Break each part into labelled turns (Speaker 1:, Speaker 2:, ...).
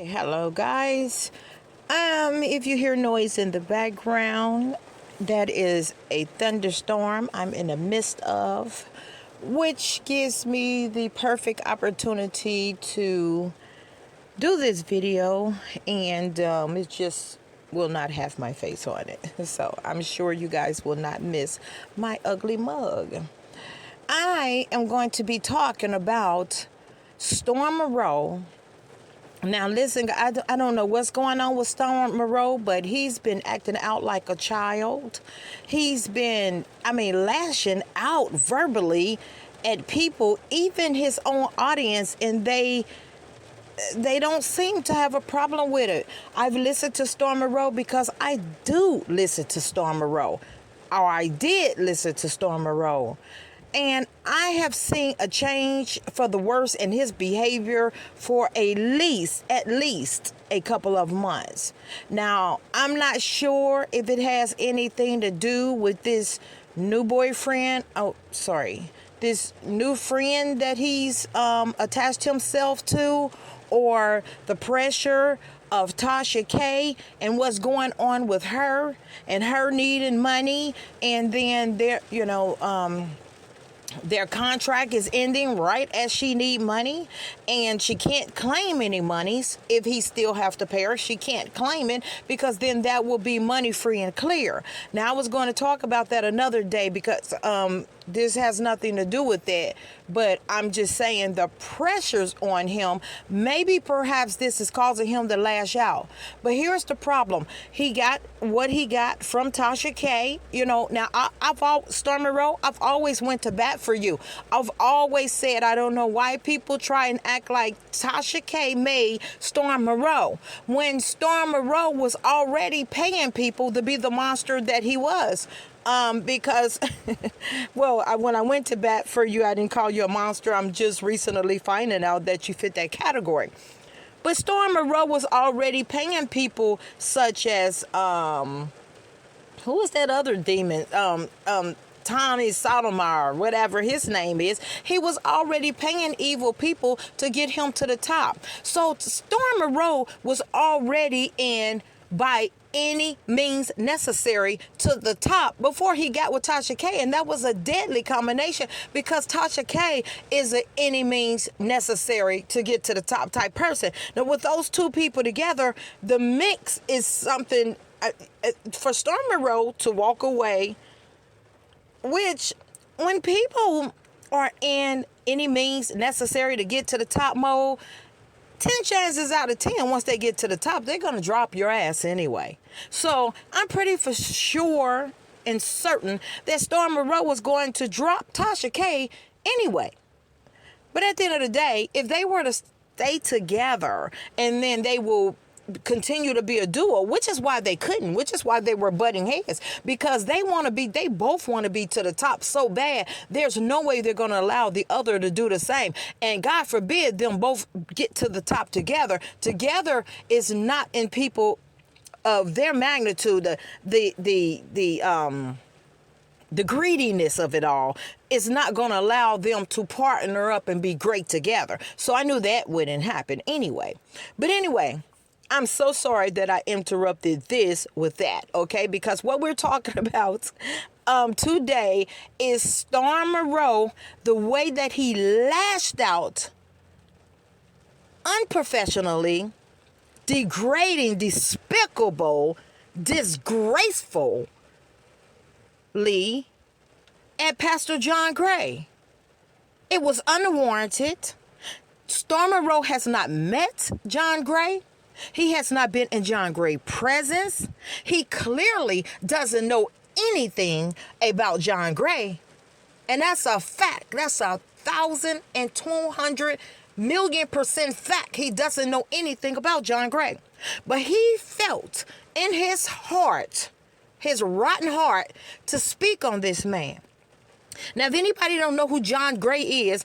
Speaker 1: Hello, guys. If you hear noise in the background, that is a thunderstorm I'm in the midst of, which gives me the perfect opportunity to do this video, and it just will not have my face on it. So I'm sure you guys will not miss my ugly mug. I am going to be talking about Storm Monroe. Now, listen, I don't know what's going on with Storm Monroe, but he's been acting out like a child. He's been, lashing out verbally at people, even his own audience, and they don't seem to have a problem with it. I've listened to Storm Monroe because I do listen to Storm Monroe, or I did listen to Storm Monroe. And I have seen a change for the worse in his behavior for at least a couple of months. Now, I'm not sure if it has anything to do with this new boyfriend. This new friend that he's attached himself to, or the pressure of Tasha K and what's going on with her and her needing money, and then their contract is ending right as she need money, and she can't claim any monies if he still have to pay her. She can't claim it because then that will be money free and clear. Now, I was going to talk about that another day because this has nothing to do with that, but I'm just saying the pressures on him, maybe perhaps this is causing him to lash out. But here's the problem. He got what he got from Tasha K. Now Storm Monroe, I've always went to bat for you. I've always said I don't know why people try and act like Tasha K made Storm Monroe when Storm Monroe was already paying people to be the monster that he was. Because, when I went to bat for you, I didn't call you a monster. I'm just recently finding out that you fit that category. But Storm Monroe was already paying people such as, who was that other demon? Tommy Sotomayor, whatever his name is. He was already paying evil people to get him to the top. So Storm Monroe was already in by any means necessary to the top before he got with Tasha K, and that was a deadly combination because Tasha K is a any means necessary to get to the top type person. Now, with those two people together, the mix is something for Storm Monroe to walk away, which when people are in any means necessary to get to the top mode, 10 chances out of 10, once they get to the top, they're going to drop your ass anyway. So I'm pretty for sure and certain that Storm Monroe was going to drop Tasha K anyway. But at the end of the day, if they were to stay together and then they will continue to be a duo, which is why they couldn't, which is why they were butting heads, because they both want to be to the top so bad. There's no way they're going to allow the other to do the same, and God forbid them both get to the top together. Together is not in people of their magnitude. The greediness of it all is not going to allow them to partner up and be great together. So I knew that wouldn't happen anyway. But anyway, I'm so sorry that I interrupted this with that, okay? Because what we're talking about today is Storm Monroe, the way that he lashed out unprofessionally, degrading, despicable, disgracefully at Pastor John Gray. It was unwarranted. Storm Monroe has not met John Gray. He has not been in John Gray's presence. He clearly doesn't know anything about John Gray. And that's a fact. That's 1,200,000,000% fact. He doesn't know anything about John Gray. But he felt in his heart, his rotten heart, to speak on this man. Now, if anybody don't know who John Gray is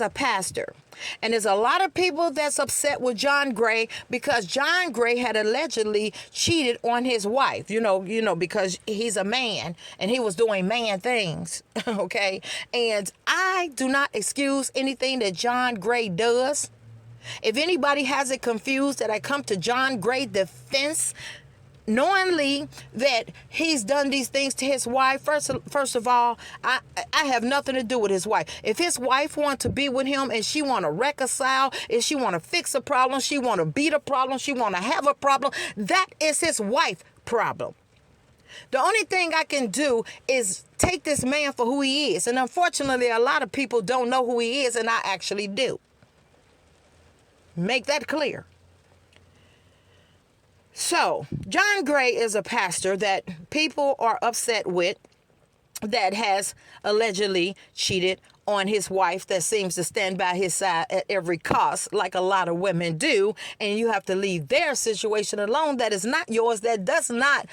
Speaker 1: a pastor. And there's a lot of people that's upset with John Gray because John Gray had allegedly cheated on his wife, because he's a man and he was doing man things. Okay. And I do not excuse anything that John Gray does. If anybody has it confused that I come to John Gray defense, knowingly that he's done these things to his wife, first of all, I have nothing to do with his wife. If his wife wants to be with him and she want to reconcile, if she want to fix a problem, she want to beat a problem, she want to have a problem, that is his wife problem. The only thing I can do is take this man for who he is. And unfortunately, a lot of people don't know who he is, and I actually do. Make that clear. So, John Gray is a pastor that people are upset with, that has allegedly cheated on his wife, that seems to stand by his side at every cost, like a lot of women do. And you have to leave their situation alone. That is not yours. That does not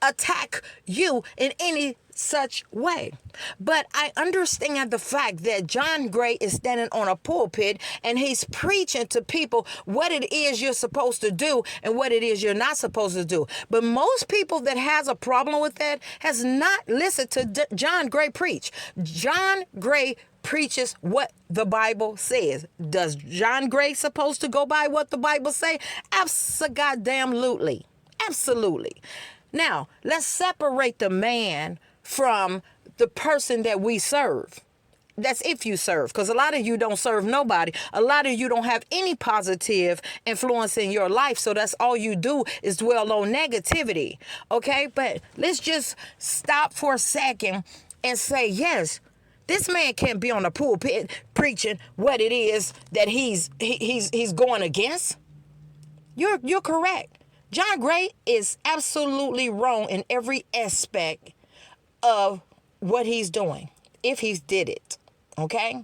Speaker 1: attack you in any such way. But I understand the fact that John Gray is standing on a pulpit and he's preaching to people what it is you're supposed to do and what it is you're not supposed to do. But most people that has a problem with that has not listened to John Gray preach. John Gray preaches what the Bible says. Does John Gray supposed to go by what the Bible say? Absolutely. Absolutely. Now, let's separate the man from the person that we serve. That's if you serve, because a lot of you don't serve nobody. A lot of you don't have any positive influence in your life. So that's all you do is dwell on negativity. Okay, but let's just stop for a second and say, yes, this man can't be on the pulpit preaching what it is that he's going against. You're correct. John Gray is absolutely wrong in every aspect of what he's doing, if he did it, okay?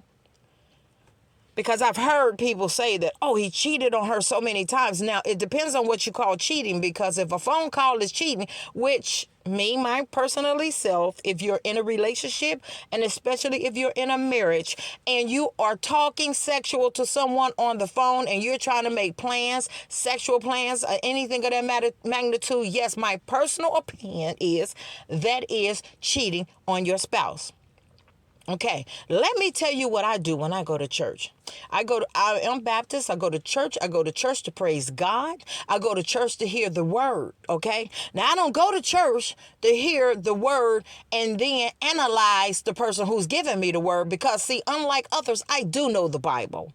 Speaker 1: Because I've heard people say that, oh, he cheated on her so many times. Now, it depends on what you call cheating, because if a phone call is cheating, which my personally self, if you're in a relationship, and especially if you're in a marriage, and you are talking sexual to someone on the phone, and you're trying to make plans, sexual plans, anything of that magnitude, yes, my personal opinion is that is cheating on your spouse. Okay, let me tell you what I do when I go to church. I am Baptist. I go to church. I go to church to praise God. I go to church to hear the word. Okay, now I don't go to church to hear the word and then analyze the person who's giving me the word, because see, unlike others, I do know the Bible.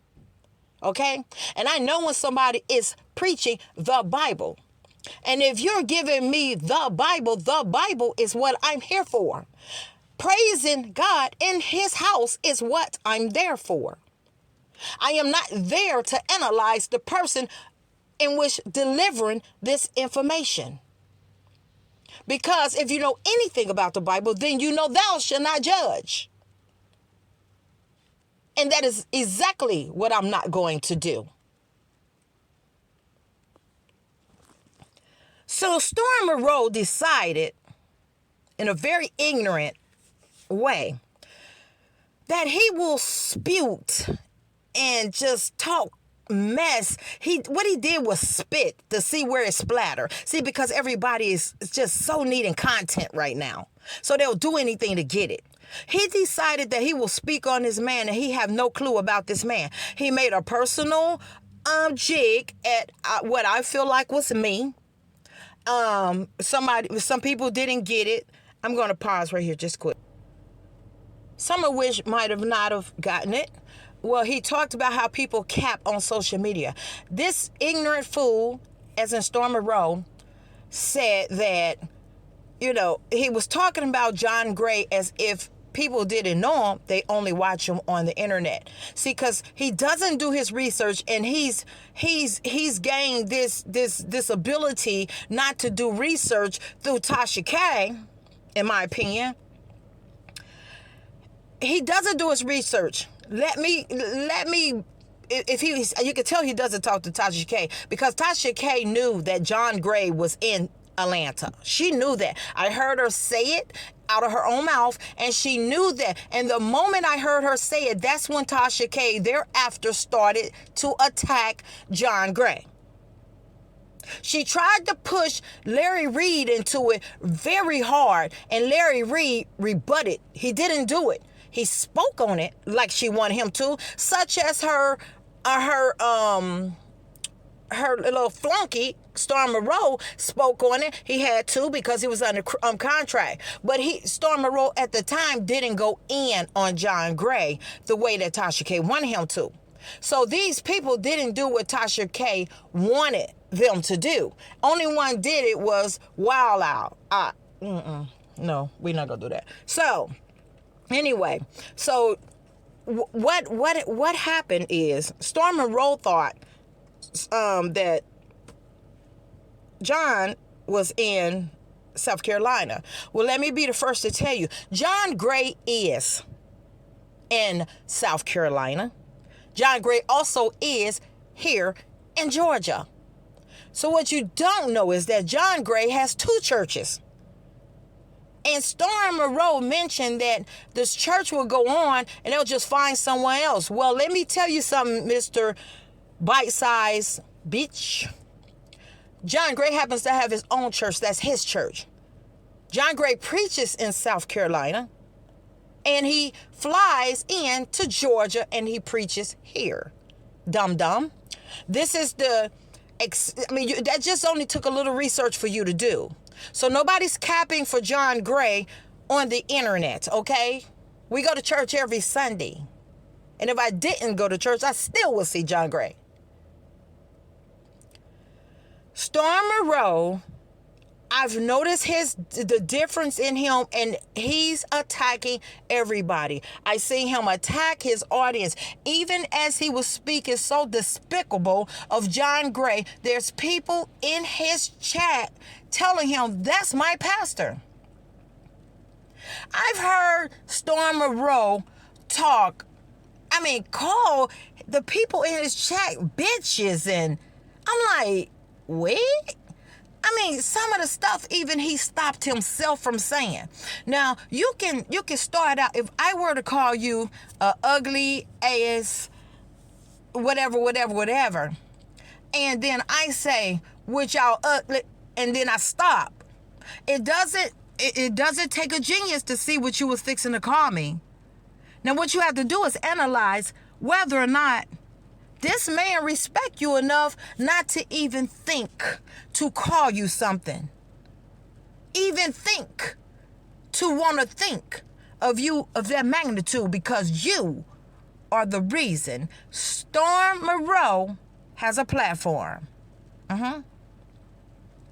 Speaker 1: Okay, and I know when somebody is preaching the Bible. And if you're giving me the Bible is what I'm here for. Praising God in his house is what I'm there for. I am not there to analyze the person in which delivering this information. Because if you know anything about the Bible, then you know thou shalt not judge. And that is exactly what I'm not going to do. So Storm Monroe decided, in a very ignorant way, that he will spute and just talk mess. What he did was spit to see where it splatter. See, because everybody is just so needing content right now, so they'll do anything to get it. He decided that he will speak on this man, and he have no clue about this man. He made a personal jig at what I feel like was me. Some people didn't get it. I'm going to pause right here just quick. Some of which might have not have gotten it. Well, he talked about how people cap on social media. This ignorant fool, as in Storm Monroe, said that, he was talking about John Gray as if people didn't know him, they only watch him on the internet. See, because he doesn't do his research, and he's gained this ability not to do research through Tasha K, in my opinion. He doesn't do his research. Let me. You can tell he doesn't talk to Tasha K, because Tasha K knew that John Gray was in Atlanta. She knew that. I heard her say it out of her own mouth, and she knew that. And the moment I heard her say it, that's when Tasha K thereafter started to attack John Gray. She tried to push Larry Reed into it very hard, and Larry Reed rebutted. He didn't do it. He spoke on it like she wanted him to, such as her her little flunky, Storm Monroe, spoke on it. He had to because he was under contract. But Storm Monroe at the time didn't go in on John Gray the way that Tasha K wanted him to. So these people didn't do what Tasha K wanted them to do. Only one did it was Wild Out. No, we're not gonna do that. So anyway, so what happened is Storm Monroe thought that John was in South Carolina. Well, let me be the first to tell you, John Gray is in South Carolina. John Gray also is here in Georgia. So what you don't know is that John Gray has two churches. And Storm Monroe mentioned that this church will go on and they'll just find someone else. Well, let me tell you something, Mr. Bite-Size Bitch. John Gray happens to have his own church. That's his church. John Gray preaches in South Carolina. And he flies in to Georgia and he preaches here. Dum-dum. This is that just only took a little research for you to do. So nobody's capping for John Gray on the internet, okay? We go to church every Sunday. And if I didn't go to church, I still would see John Gray. Storm Monroe, I've noticed the difference in him, and he's attacking everybody. I see him attack his audience. Even as he was speaking so despicable of John Gray, there's people in his chat telling him, that's my pastor. I've heard Storm Monroe call the people in his chat bitches, and I'm like, wait? Some of the stuff even he stopped himself from saying. Now, you can start out, if I were to call you ugly ass, whatever, and then I say, which y'all ugly, and then I stop. It doesn't take a genius to see what you was fixing to call me. Now, what you have to do is analyze whether or not this man respect you enough not to even think to call you something. Even think to want to think of you of that magnitude, because you are the reason Storm Monroe has a platform.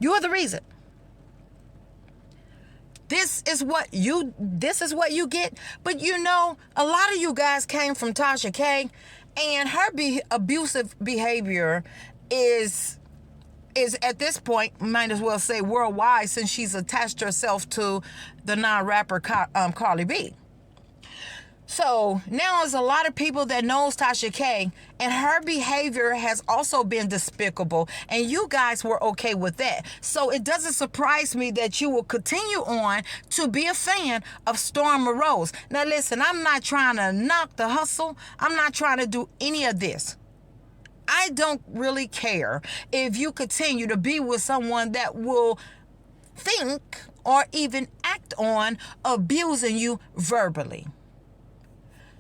Speaker 1: You are the reason. This is what you get. But a lot of you guys came from Tasha K, and her abusive behavior is at this point, might as well say worldwide, since she's attached herself to the non-rapper Carly B. So now there's a lot of people that knows Tasha K, and her behavior has also been despicable, and you guys were okay with that. So it doesn't surprise me that you will continue on to be a fan of Storm Monroe. Now listen, I'm not trying to knock the hustle. I'm not trying to do any of this. I don't really care if you continue to be with someone that will think or even act on abusing you verbally.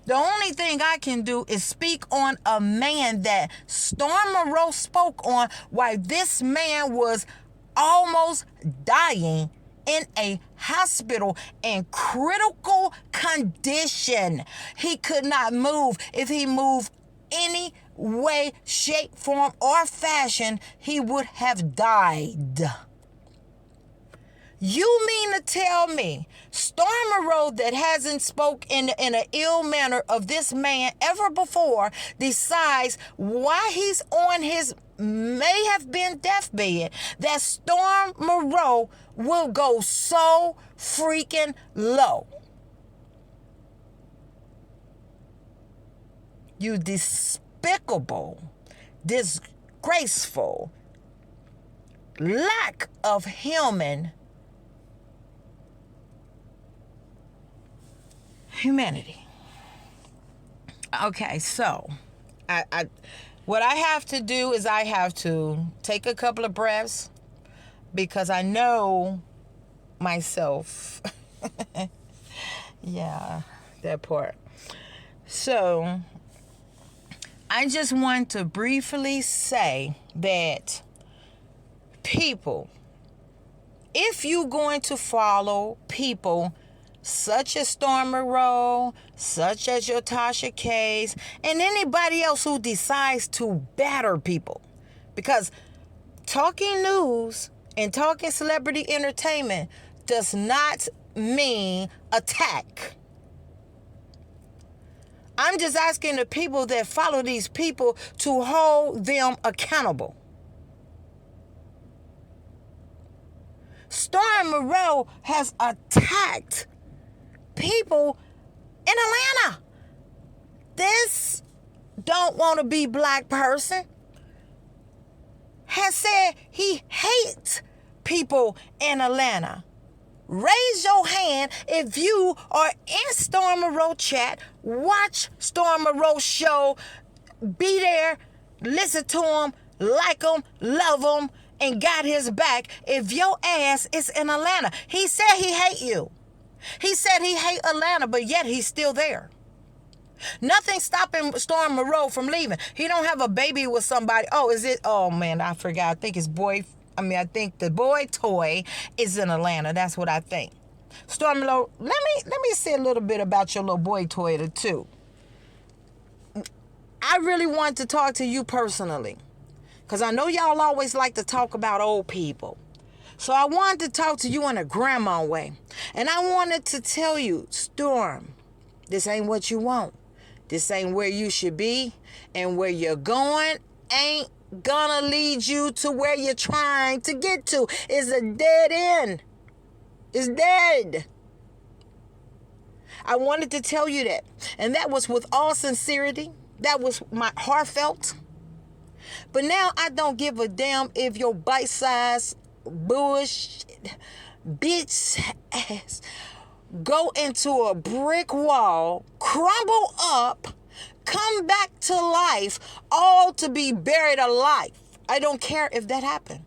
Speaker 1: The only thing I can do is speak on a man that Storm Monroe spoke on while this man was almost dying in a hospital in critical condition. He could not move. If he moved any way, shape, form, or fashion, he would have died. You mean to tell me Storm Monroe, that hasn't spoke in an ill manner of this man ever before, decides why he's on his may have been deathbed, that Storm Monroe will go so freaking low? You despicable, disgraceful, lack of humanity. Okay, so what I have to do is I have to take a couple of breaths, because I know myself. Yeah, that part. So I just want to briefly say that people, if you're going to follow people such as Storm Monroe, such as your Tasha Case, and anybody else who decides to batter people, because talking news and talking celebrity entertainment does not mean attack. I'm just asking the people that follow these people to hold them accountable. Storm Monroe has attacked people in Atlanta. This don't want to be black person has said he hates people in Atlanta. Raise your hand if you are in Storm Monroe chat. Watch Storm Monroe show. Be there. Listen to him. Like him. Love him. And got his back if your ass is in Atlanta. He said he hate you. He said he hate Atlanta, but yet he's still there. Nothing stopping Storm Monroe from leaving. He don't have a baby with somebody. Oh man, I forgot. I think the boy toy is in Atlanta. That's what I think. Storm Monroe, let me say a little bit about your little boy toy too. I really want to talk to you personally, because I know y'all always like to talk about old people. So I wanted to talk to you in a grandma way. And I wanted to tell you, Storm, this ain't what you want. This ain't where you should be. And where you're going ain't gonna lead you to where you're trying to get to. It's a dead end. It's dead. I wanted to tell you that. And that was with all sincerity. That was my heartfelt. But now I don't give a damn if your bite-sized bullshit bitch ass go into a brick wall, crumble up, come back to life, all to be buried alive. I don't care if that happened.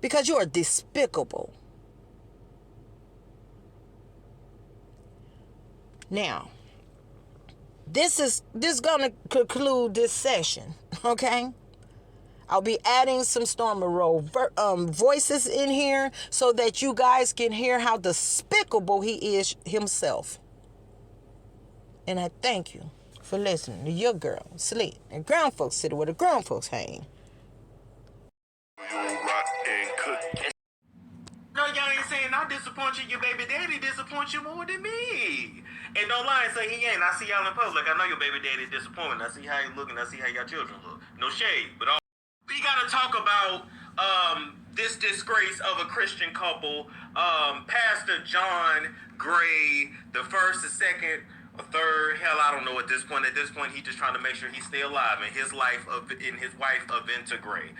Speaker 1: Because you are despicable. Now, this is gonna conclude this session, okay? I'll be adding some Storm Monroe voices in here so that you guys can hear how despicable he is himself. And I thank you for listening to your girl, Sleep, and grown folks sit where the grown folks hang.
Speaker 2: No, y'all ain't saying I disappoint you. Your baby daddy disappoints you more than me. And don't lie and say he ain't. I see y'all in public. I know your baby daddy disappointed. I see how you look and I see how your children look. No shade, but all. We gotta talk about this disgrace of a Christian couple. Pastor John Gray, the first, the second, or third. Hell, I don't know at this point. At this point, he's just trying to make sure he's still alive in his life in his wife Aventa Gray.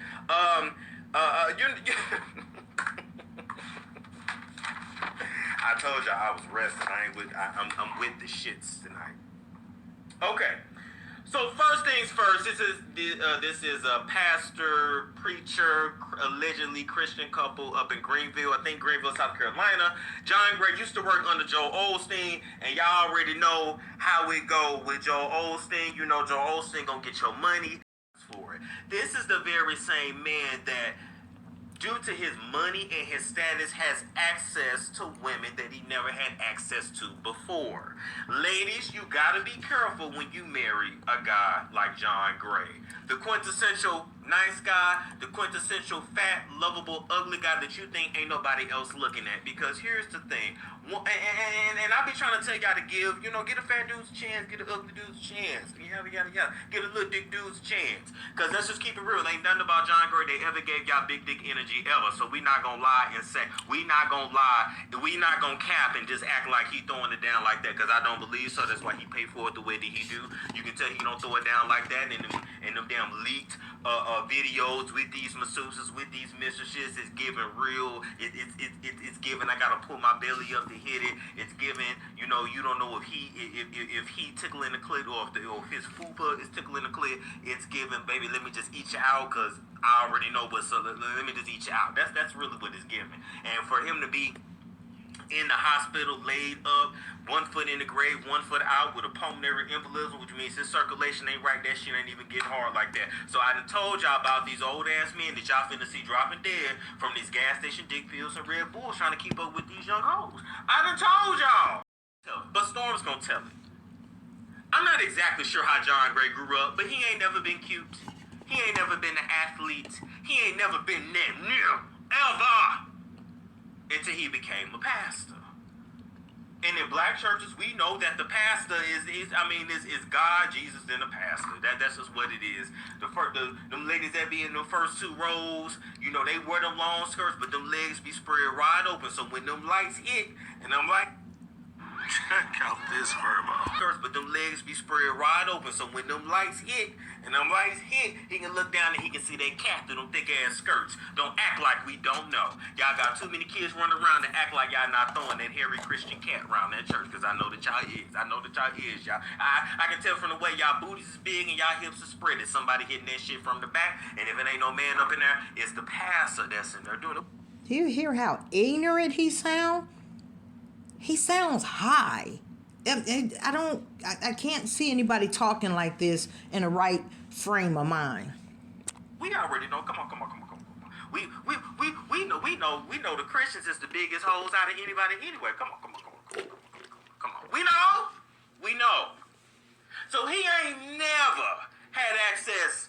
Speaker 2: I told y'all I was resting. I'm with the shits tonight. Okay. So first things first, this is a pastor, preacher, allegedly Christian couple up in Greenville. I think Greenville, South Carolina. John Gray used to work under Joel Osteen, and y'all already know how it go with Joel Osteen. You know Joel Osteen gonna get your money for it. This is the very same man that, due to his money and his status, has access to women that he never had access to before. Ladies, you gotta be careful when you marry a guy like John Gray. The quintessential nice guy, the quintessential fat, lovable, ugly guy that you think ain't nobody else looking at. Because here's the thing, and I be trying to tell y'all to get a fat dude's chance, get an ugly dude's chance, yada, yada, yada. Get a little dick dude's chance. Because let's just keep it real. Ain't nothing about John Gray they ever gave y'all big dick energy ever. So we not gonna lie and say, we not gonna cap and just act like he throwing it down like that. Because I don't believe so. That's why he paid for it the way that he do. You can tell he don't throw it down like that. And them damn leaked videos with these masseuses, with these mistresses, is giving real. It's giving. I gotta pull my belly up to hit it. It's giving. You don't know if he tickling the clit or if his fupa is tickling the clit. It's giving, baby. Let me just eat you out, cause I already know. But so let me just eat you out. That's really what it's giving. And for him to be in the hospital, laid up, 1 foot in the grave, 1 foot out with a pulmonary embolism, which means his circulation ain't right. That shit ain't even getting hard like that. So I done told y'all about these old ass men that y'all finna see dropping dead from these gas station dick pills and Red Bulls trying to keep up with these young hoes. I done told y'all. But Storm's gonna tell it. I'm not exactly sure how John Gray grew up, but he ain't never been cute. He ain't never been an athlete. He ain't never been that near ever until he became a pastor. And in black churches, we know that the pastor is God, Jesus, and the pastor. That's just what it is. Them ladies that be in the first 2 rows, you know, they wear them long skirts, but them legs be spread wide open. So when them lights hit, and I'm like, check out this verbo. But them legs be spread wide open, so when them lights hit, he can look down and he can see that cat through them thick ass skirts. Don't act like we don't know. Y'all got too many kids running around to act like y'all not throwing that hairy Christian cat around that church, because I know that y'all is. Y'all. I can tell from the way y'all booties is big and y'all hips are spread. It's somebody hitting that shit from the back, and if it ain't no man up in there, it's the pastor that's in there doing it.
Speaker 1: Do you hear how ignorant he sounds? He sounds high. I can't see anybody talking like this in the right frame of mind.
Speaker 2: We already know. Come on. We know the Christians is the biggest hoes out of anybody anyway. Come on. We know. So he ain't never had access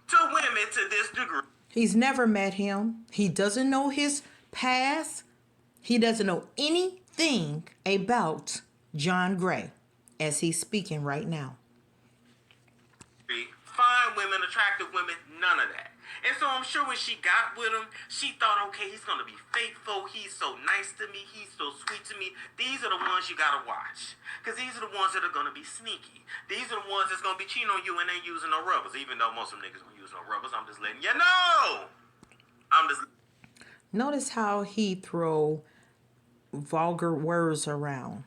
Speaker 2: to women to this degree.
Speaker 1: He's never met him. He doesn't know his past. He doesn't know anything about John Gray as he's speaking right now.
Speaker 2: Fine women, attractive women, none of that. And so I'm sure when she got with him, she thought, okay, he's going to be faithful. He's so nice to me. He's so sweet to me. These are the ones you got to watch. Because these are the ones that are going to be sneaky. These are the ones that's going to be cheating on you and ain't using no rubbers. Even though most of them niggas don't use no rubbers, I'm just letting you know.
Speaker 1: Notice how he throw vulgar words around.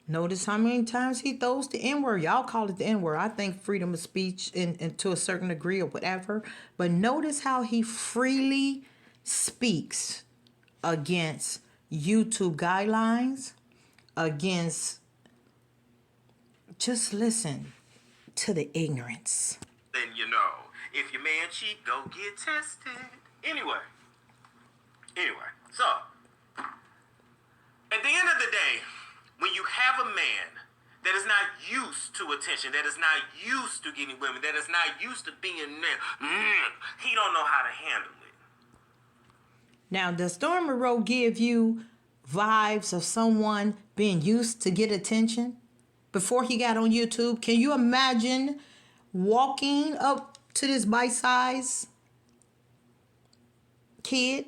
Speaker 1: Notice how many times he throws the N-word. Y'all call it the N-word. I think freedom of speech and to a certain degree or whatever. But notice how he freely speaks against YouTube guidelines, against, just listen to the ignorance.
Speaker 2: Then you know, if your man cheat, go get tested. Anyway, so, at the end of the day, when you have a man that is not used to attention, that is not used to getting women, that is not used to being there, he don't know how to handle it.
Speaker 1: Now, does Storm Monroe give you vibes of someone being used to get attention before he got on YouTube? Can you imagine walking up to this bite-sized kid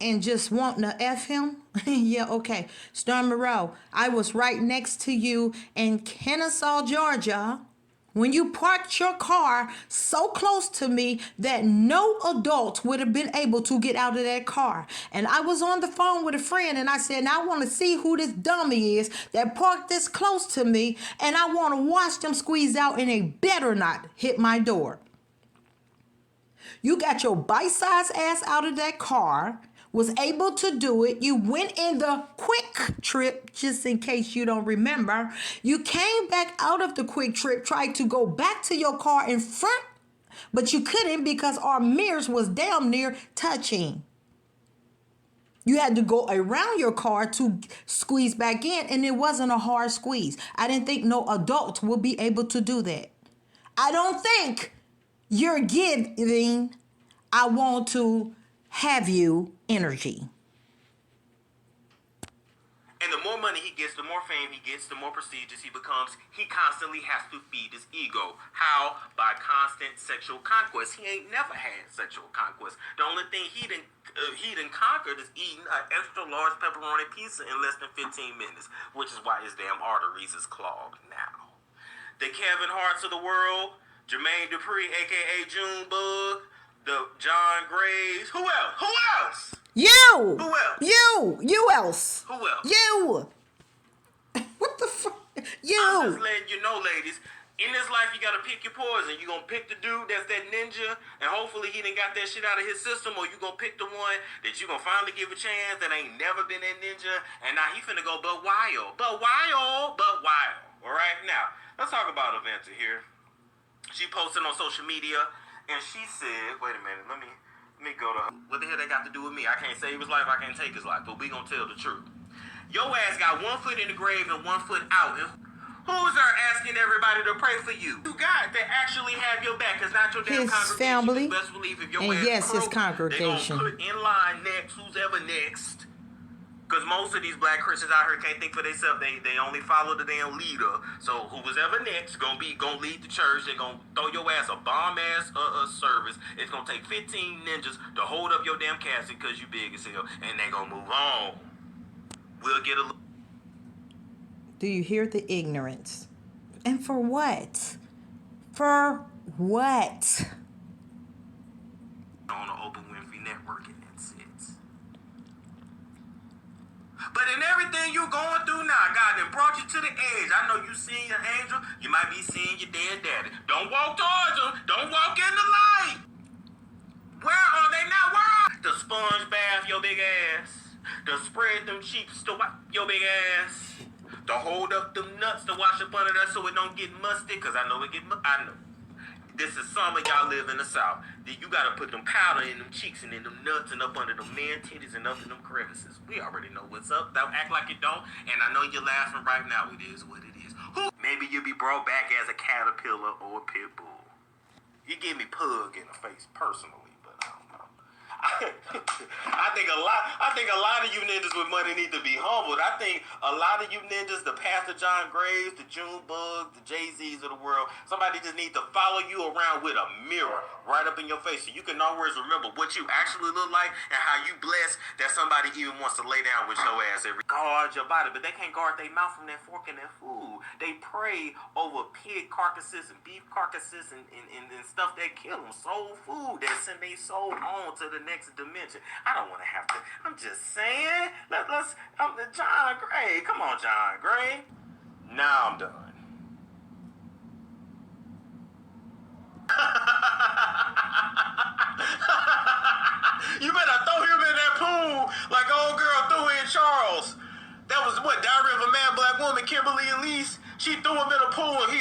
Speaker 1: and just wanting to F him? Yeah, okay. Storm Monroe, I was right next to you in Kennesaw, Georgia, when you parked your car so close to me that no adult would have been able to get out of that car. And I was on the phone with a friend and I said, I want to see who this dummy is that parked this close to me, and I want to watch them squeeze out and they better not hit my door. You got your bite-sized ass out of that car, was able to do it. You went in the quick trip, just in case you don't remember. You came back out of the quick trip, tried to go back to your car in front, but you couldn't because our mirrors was damn near touching. You had to go around your car to squeeze back in, and it wasn't a hard squeeze. I didn't think no adult would be able to do that. I don't think you're giving I want to have you energy.
Speaker 2: And the more money he gets, the more fame he gets, the more prestigious he becomes. He constantly has to feed his ego. How? By constant sexual conquest. He ain't never had sexual conquest. The only thing he done conquered is eating an extra large pepperoni pizza in less than 15 minutes, which is why his damn arteries is clogged now. The Kevin Harts of the world, Jermaine Dupri, a.k.a. Junebug, the John Grays. Who else?
Speaker 1: You!
Speaker 2: Who else?
Speaker 1: You else?
Speaker 2: Who else?
Speaker 1: You! What the fuck? You!
Speaker 2: I'm just letting you know, ladies, In this life, you gotta pick your poison. You gonna pick the dude that's that ninja, and hopefully he done got that shit out of his system, or you gonna pick the one that you gonna finally give a chance that ain't never been that ninja, and now he finna go but wild. All right, now let's talk about Aventa here. She posted on social media, and she said, "Wait a minute, let me go to what the hell they got to do with me? I can't save his life, I can't take his life, but we gonna tell the truth. Your ass got 1 foot in the grave and 1 foot out. And who's there asking everybody to pray for you? You got to actually have your back. It's not your damn
Speaker 1: His
Speaker 2: congregation.
Speaker 1: family,
Speaker 2: You best believe if your
Speaker 1: and
Speaker 2: ass
Speaker 1: yes, his
Speaker 2: croak,
Speaker 1: congregation.
Speaker 2: they gonna put in line next, who's ever next. Because most of these black Christians out here can't think for themselves. They only follow the damn leader. So who was ever next gonna lead the church. They're gonna throw your ass a bomb ass service. It's gonna take 15 ninjas to hold up your damn casket because you big as hell, and they gonna move on. We'll get a.
Speaker 1: Do you hear the ignorance? And for what? For what?
Speaker 2: On the Oprah Winfrey Network, and that's it. But in everything you going through now, God done brought you to the edge. I know you seeing your angel. You might be seeing your dead daddy. Don't walk towards them. Don't walk in the light. Where are they now? Where are the sponge bath your big ass? To spread them cheeks to wipe your big ass? To hold up them nuts to wash up under that so it don't get musty? Because I know it get I know. This is summer, y'all live in the South. You gotta put them powder in them cheeks and in them nuts and up under them man titties and up in them crevices. We already know what's up. Don't act like you don't. And I know you're laughing right now. It is what it is. Maybe you'll be brought back as a caterpillar or a pit bull. You give me pug in the face personally, but I don't know. I think a lot of you ninjas with money need to be humbled. I think a lot of you ninjas, the Pastor John Graves, the June Bugs, the Jay-Z's of the world, somebody just need to follow you around with a mirror right up in your face so you can always remember what you actually look like and how you blessed that somebody even wants to lay down with your ass every guard your body, but they can't guard their mouth from that fork and that food. They pray over pig carcasses and beef carcasses and stuff that kill them. Soul food that send their soul on to the next dimension. I don't want to have to. I'm just saying. Let's. John Gray. Come on, John Gray. Now I'm done. You better throw him in that pool like old girl threw in Charles. That was what, Diary of a Mad Black Woman, Kimberly Elise. She threw him in a pool and he